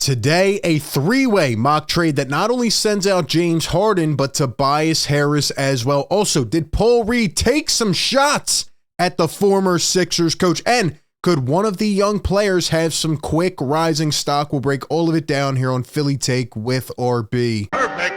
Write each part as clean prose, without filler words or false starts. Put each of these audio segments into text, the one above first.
Today, a three-way mock trade that not only sends out James Harden, but Tobias Harris as well. Also, did Paul Reed take some shots at the former Sixers coach? And could one of the young players have some quick rising stock? We'll break all of it down here on Philly Take with RB. Perfect.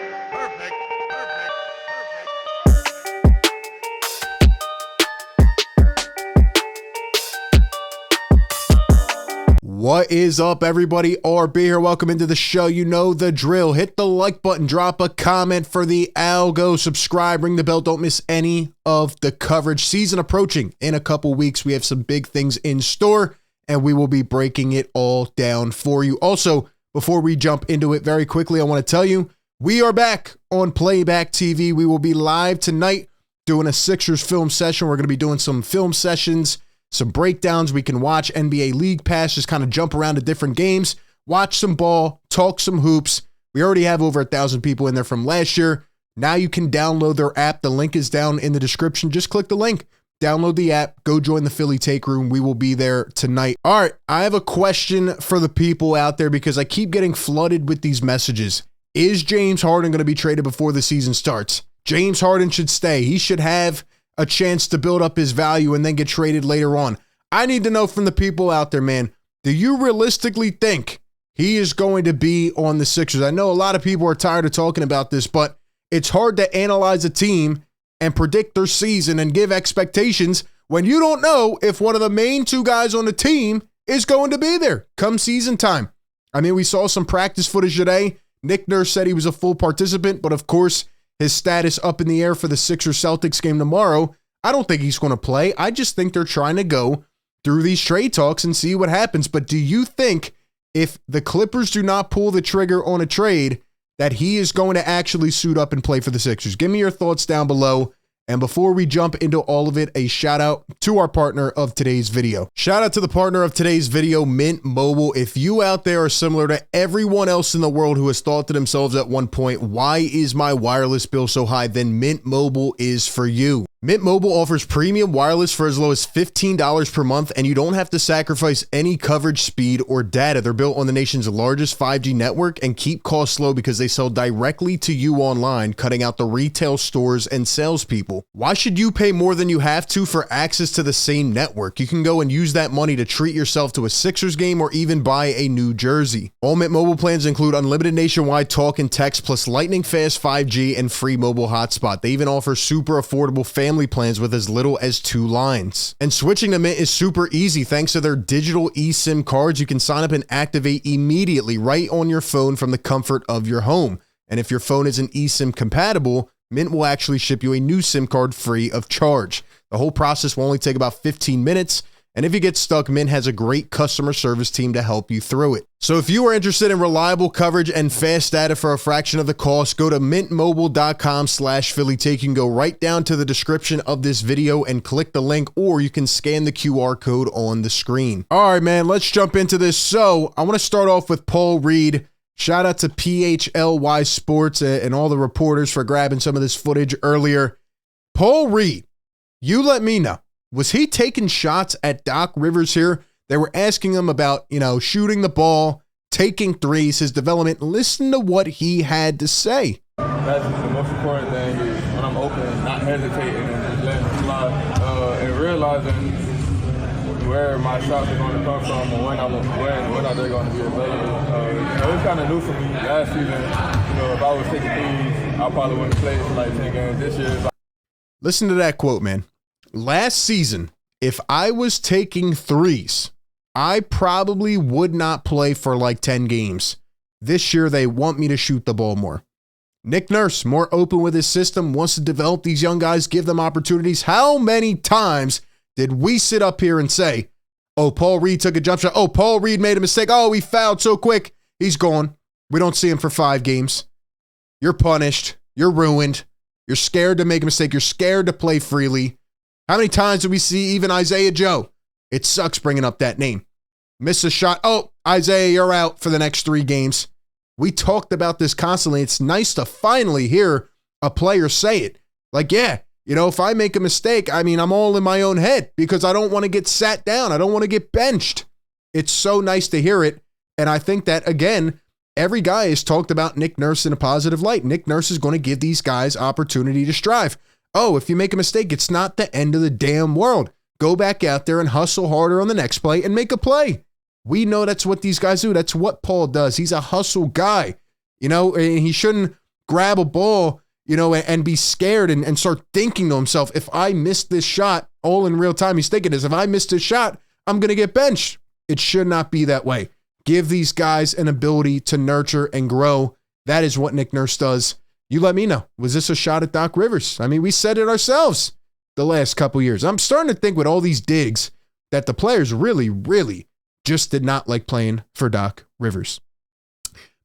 What is up, everybody? RB here. Welcome into the show. You know the drill. Hit the like button, drop a comment for the algo, subscribe, ring the bell. Don't miss any of the coverage. Season approaching in a couple weeks. We have some big things in store, and we will be breaking it all down for you. Also, before we jump into it very quickly, I want to tell you, we are back on Playback TV. We will be live tonight doing a Sixers film session. We're going to be doing some film sessions, some breakdowns. We can watch NBA League Pass, just kind of jump around to different games, watch some ball, talk some hoops. We already have over 1,000 people in there from last year. Now you can download their app. The link is down in the description. Just click the link, download the app, go join the Philly Take Room. We will be there tonight. All right, I have a question for the people out there because I keep getting flooded with these messages. Is James Harden going to be traded before the season starts? James Harden should stay. He should have a chance to build up his value and then get traded later on. I need to know from the people out there, man, do you realistically think he is going to be on the Sixers? I know a lot of people are tired of talking about this, but it's hard to analyze a team and predict their season and give expectations when you don't know if one of the main two guys on the team is going to be there come season time. I mean, we saw some practice footage today. Nick Nurse said he was a full participant, but of course, his status up in the air for the Sixers-Celtics game tomorrow. I don't think he's going to play. I just think they're trying to go through these trade talks and see what happens. But do you think if the Clippers do not pull the trigger on a trade, that he is going to actually suit up and play for the Sixers? Give me your thoughts down below. And before we jump into all of it, a shout out to our partner of today's video. Shout out to the partner of today's video, Mint Mobile. If you out there are similar to everyone else in the world who has thought to themselves at one point, why is my wireless bill so high? Then Mint Mobile is for you. Mint Mobile offers premium wireless for as low as $15 per month, and you don't have to sacrifice any coverage, speed, or data. They're built on the nation's largest 5G network and keep costs low because they sell directly to you online, cutting out the retail stores and salespeople. Why should you pay more than you have to for access to the same network? You can go and use that money to treat yourself to a Sixers game or even buy a new jersey. All Mint Mobile plans include unlimited nationwide talk and text, plus lightning fast 5G and free mobile hotspot. They even offer super affordable family plans with as little as 2 lines. And switching to Mint is super easy thanks to their digital eSIM cards. You can sign up and activate immediately right on your phone from the comfort of your home. And if your phone isn't eSIM compatible, Mint will actually ship you a new SIM card free of charge. The whole process will only take about 15 minutes. And if you get stuck, Mint has a great customer service team to help you through it. So if you are interested in reliable coverage and fast data for a fraction of the cost, go to mintmobile.com/PhillyTake. You can go right down to the description of this video and click the link, or you can scan the QR code on the screen. All right, man, let's jump into this. So I want to start off with Paul Reed. Shout out to PHLY Sports and all the reporters for grabbing some of this footage earlier. Paul Reed, you let me know. Was he taking shots at Doc Rivers here? They were asking him about, shooting the ball, taking threes, his development. Listen to what he had to say. That's the most important thing is when I'm open, not hesitating and just letting it fly, and realizing where my shots are going to come from and when are they going to be available. It's kind of new for me. Last season, if I was taking threes, I probably wouldn't play for like 10 games. This year, listen to that quote, man. Last season, if I was taking threes, I probably would not play for like 10 games. This year, they want me to shoot the ball more. Nick Nurse, more open with his system, wants to develop these young guys, give them opportunities. How many times did we sit up here and say, oh, Paul Reed took a jump shot. Oh, Paul Reed made a mistake. Oh, he fouled so quick. He's gone. We don't see him for 5 games. You're punished. You're ruined. You're scared to make a mistake. You're scared to play freely. How many times do we see even Isaiah Joe? It sucks bringing up that name. Miss a shot. Oh, Isaiah, you're out for the next 3 games. We talked about this constantly. It's nice to finally hear a player say it. Like, yeah, if I make a mistake, I'm all in my own head because I don't want to get sat down. I don't want to get benched. It's so nice to hear it. And I think that, again, every guy has talked about Nick Nurse in a positive light. Nick Nurse is going to give these guys opportunity to strive. Oh, if you make a mistake, it's not the end of the damn world. Go back out there and hustle harder on the next play and make a play. We know that's what these guys do. That's what Paul does. He's a hustle guy. And he shouldn't grab a ball, and be scared and start thinking to himself, if I miss this shot, all in real time, he's thinking is, if I miss this shot, I'm going to get benched. It should not be that way. Give these guys an ability to nurture and grow. That is what Nick Nurse does. You let me know. Was this a shot at Doc Rivers? I mean, we said it ourselves the last couple years. I'm starting to think with all these digs that the players really, really just did not like playing for Doc Rivers.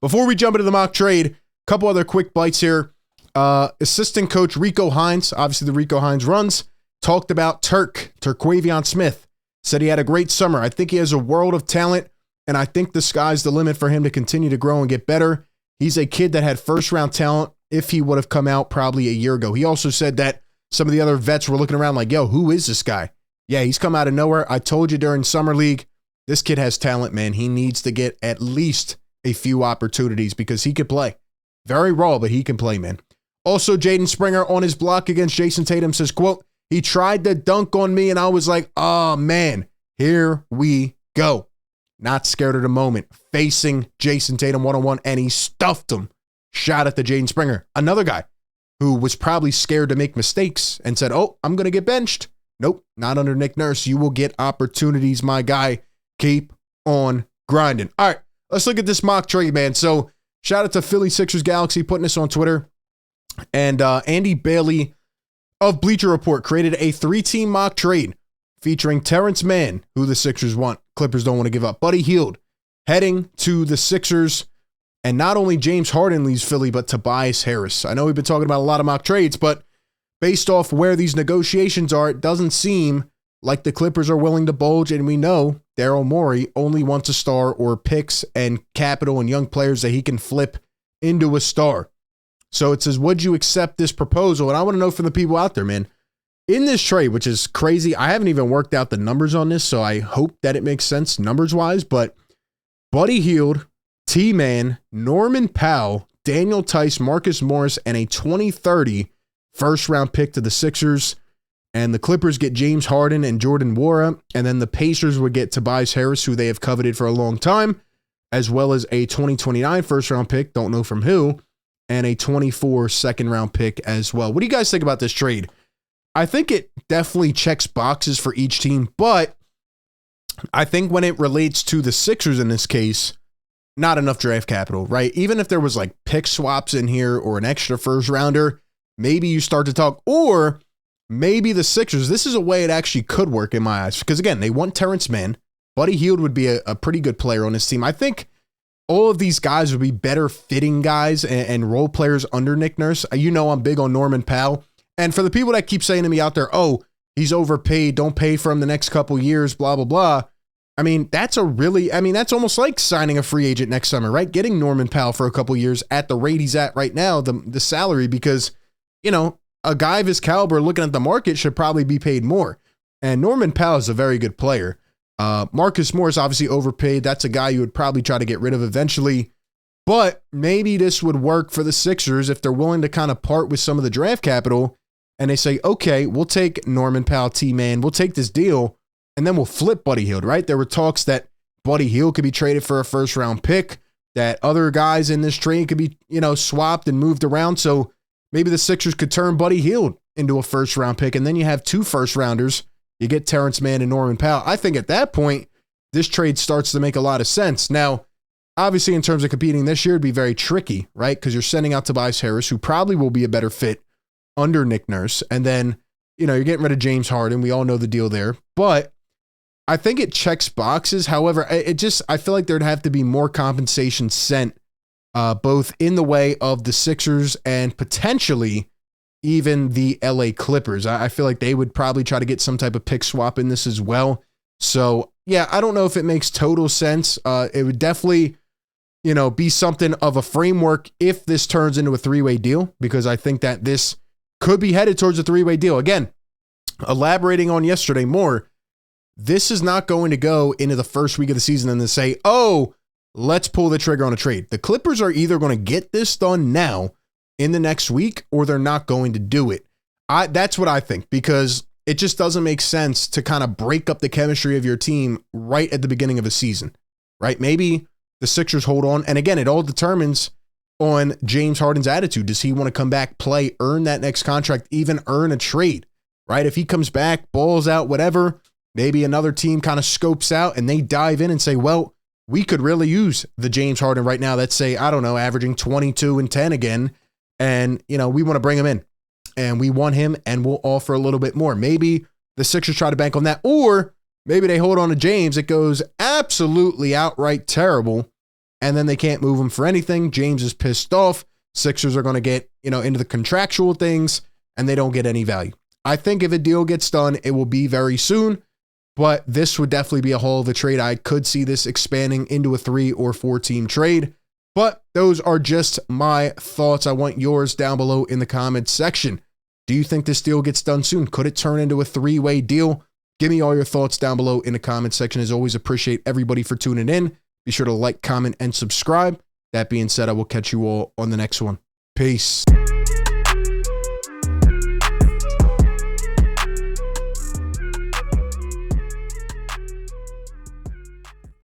Before we jump into the mock trade, a couple other quick bites here. Assistant coach Rico Hines, obviously the Rico Hines runs, talked about Terquavion Smith, said he had a great summer. I think he has a world of talent, and I think the sky's the limit for him to continue to grow and get better. He's a kid that had first-round talent if he would have come out probably a year ago. He also said that some of the other vets were looking around like, yo, who is this guy? Yeah, he's come out of nowhere. I told you during Summer League, this kid has talent, man. He needs to get at least a few opportunities because he could play. Very raw, but he can play, man. Also, Jaden Springer on his block against Jason Tatum says, quote, he tried to dunk on me and I was like, oh man, here we go. Not scared of the moment. Facing Jason Tatum one-on-one and he stuffed him. Shot at the Jaden Springer. Another guy who was probably scared to make mistakes and said, oh, I'm going to get benched. Nope, not under Nick Nurse. You will get opportunities, my guy. Keep on grinding. All right, let's look at this mock trade, man. So shout out to Philly Sixers Galaxy putting this on Twitter. And Andy Bailey of Bleacher Report created a 3-team mock trade featuring Terrence Mann, who the Sixers want. Clippers don't want to give up. Buddy Hield heading to the Sixers. And not only James Harden leaves Philly, but Tobias Harris. I know we've been talking about a lot of mock trades, but based off where these negotiations are, it doesn't seem like the Clippers are willing to bulge. And we know Daryl Morey only wants a star or picks and capital and young players that he can flip into a star. So it says, would you accept this proposal? And I want to know from the people out there, man, in this trade, which is crazy. I haven't even worked out the numbers on this, so I hope that it makes sense numbers-wise. But Buddy Hield, T-Man, Norman Powell, Daniel Tice, Marcus Morris, and a 2030 first-round pick to the Sixers. And the Clippers get James Harden and Jordan Nwora. And then the Pacers would get Tobias Harris, who they have coveted for a long time, as well as a 2029 first-round pick, don't know from who, and a 24 second-round pick as well. What do you guys think about this trade? I think it definitely checks boxes for each team, but I think when it relates to the Sixers in this case, not enough draft capital, right? Even if there was like pick swaps in here or an extra first rounder, maybe you start to talk, or maybe the Sixers, this is a way it actually could work in my eyes, because again, they want Terrence Mann. Buddy Hield would be a pretty good player on this team. I think all of these guys would be better fitting guys and role players under Nick Nurse. You know I'm big on Norman Powell. And for the people that keep saying to me out there, oh, he's overpaid, don't pay for him the next couple years, blah, blah, blah. I mean, that's almost like signing a free agent next summer, right? Getting Norman Powell for a couple years at the rate he's at right now, the salary, because, a guy of his caliber looking at the market should probably be paid more. And Norman Powell is a very good player. Marcus Morris obviously overpaid. That's a guy you would probably try to get rid of eventually. But maybe this would work for the Sixers if they're willing to kind of part with some of the draft capital and they say, okay, we'll take Norman Powell, T-Man, we'll take this deal, and then we'll flip Buddy Hield, right? There were talks that Buddy Hield could be traded for a first-round pick, that other guys in this trade could be, swapped and moved around. So maybe the Sixers could turn Buddy Hield into a first-round pick, and then you have 2 first-rounders. You get Terrence Mann and Norman Powell. I think at that point, this trade starts to make a lot of sense. Now, obviously, in terms of competing this year, it'd be very tricky, right? Because you're sending out Tobias Harris, who probably will be a better fit under Nick Nurse. And then, you're getting rid of James Harden. We all know the deal there. But I think it checks boxes. However, I feel like there'd have to be more compensation sent, both in the way of the Sixers and potentially even the LA Clippers. I feel like they would probably try to get some type of pick swap in this as well. So, yeah, I don't know if it makes total sense. It would definitely, be something of a framework if this turns into a 3-way deal, because I think that this could be headed towards a 3-way deal. Again, elaborating on yesterday more, this is not going to go into the first week of the season and then say, oh, let's pull the trigger on a trade. The Clippers are either going to get this done now in the next week or they're not going to do it. That's what I think, because it just doesn't make sense to kind of break up the chemistry of your team right at the beginning of a season, right? Maybe the Sixers hold on. And again, it all determines on James Harden's attitude. Does he want to come back, play, earn that next contract, even earn a trade, right? If he comes back, balls out, whatever, maybe another team kind of scopes out and they dive in and say, well, we could really use the James Harden right now. Let's say, I don't know, averaging 22 and 10 again. And, we want to bring him in and we want him and we'll offer a little bit more. Maybe the Sixers try to bank on that, or maybe they hold on to James. It goes absolutely outright terrible. And then they can't move him for anything. James is pissed off. Sixers are going to get, into the contractual things and they don't get any value. I think if a deal gets done, it will be very soon, but this would definitely be a hell of a trade. I could see this expanding into a 3 or 4 team trade, but those are just my thoughts. I want yours down below in the comments section. Do you think this deal gets done soon? Could it turn into a 3-way deal? Give me all your thoughts down below in the comments section. As always, appreciate everybody for tuning in. Be sure to like, comment, and subscribe. That being said, I will catch you all on the next one. Peace.